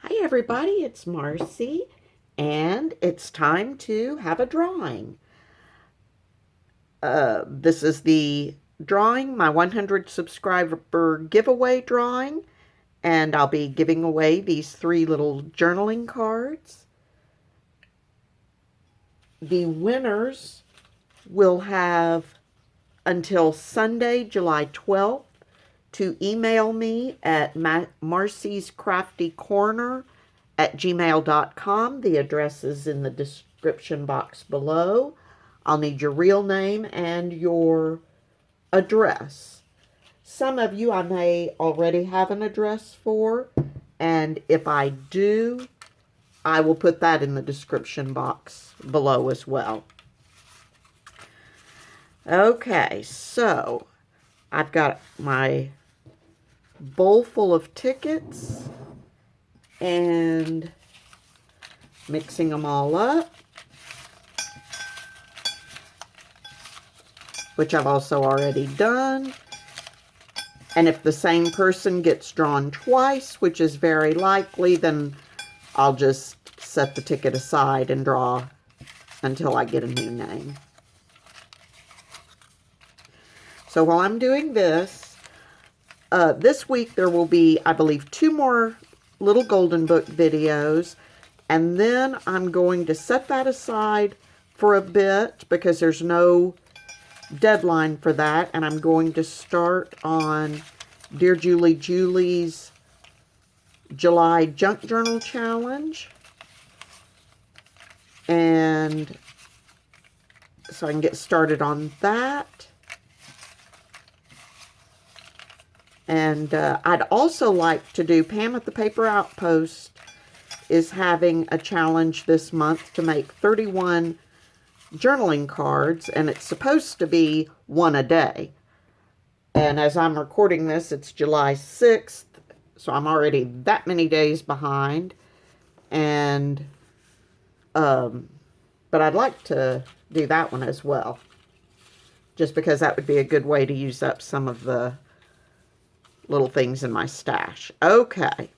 Hi everybody, it's Marcy, and it's time to have a drawing. This is the drawing, my 100 subscriber giveaway drawing, and I'll be giving away these 3 little journaling cards. The winners will have until Sunday, July 12th to email me at MarcysCraftyCorner@gmail.com. The address is in the description box below. I'll need your real name and your address. Some of you I may already have an address for, and if I do, I will put that in the description box below as well. Okay, so I've got my bowl full of tickets and mixing them all up, which I've also already done. And if the same person gets drawn twice, which is very likely, then I'll just set the ticket aside and draw until I get a new name. So while I'm doing this, this week there will be, I believe, 2 more little Golden Book videos, and then I'm going to set that aside for a bit because there's no deadline for that, and I'm going to start on Dear Julie Julie's July Junk Journal Challenge, and so I can get started on that. And I'd also like to do, Pam at the Paper Outpost is having a challenge this month to make 31 journaling cards, and it's supposed to be 1 a day. And as I'm recording this, it's July 6th, so I'm already that many days behind. And, but I'd like to do that one as well, just because that would be a good way to use up some of the little things in my stash. Okay.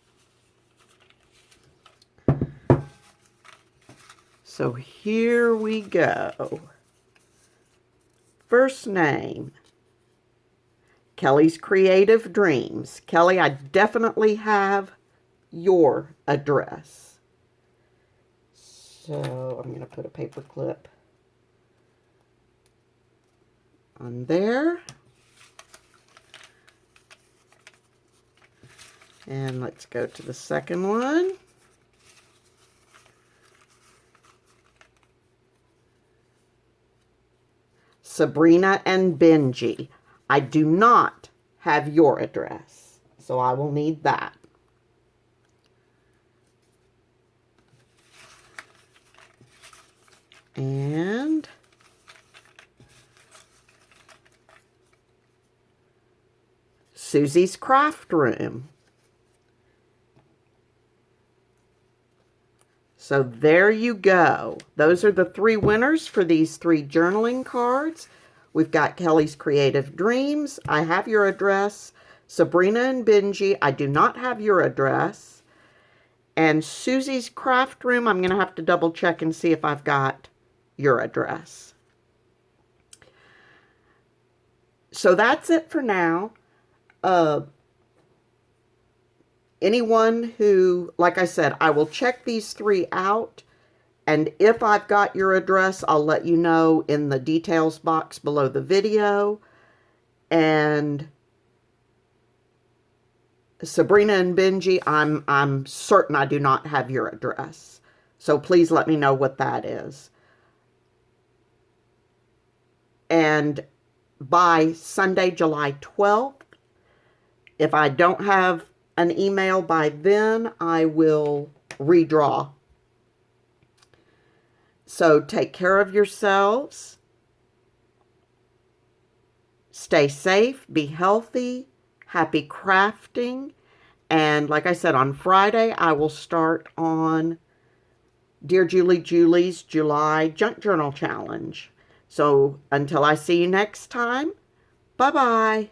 So here we go. First name, Kelly's Creative Dreams. Kelly, I definitely have your address. So I'm going to put a paper clip on there. And let's go to the second one. Sabrina and Benji. I do not have your address, so I will need that. And Susie's Craft Room. So there you go. Those are the 3 winners for these 3 journaling cards. We've got Kelly's Creative Dreams. I have your address. Sabrina and Benji, I do not have your address. And Susie's Craft Room, I'm going to have to double check and see if I've got your address. So that's it for now. Anyone who, like I said, I will check these 3 out, and if I've got your address, I'll let you know in the details box below the video. And Sabrina and Benji, I'm certain I do not have your address. So please let me know what that is. And by Sunday, July 12th, if I don't have an email by then, I will redraw. So take care of yourselves. Stay safe, be healthy, happy crafting. And like I said, on Friday, I will start on Dear Julie Julie's July Junk Journal Challenge. So until I see you next time, bye-bye.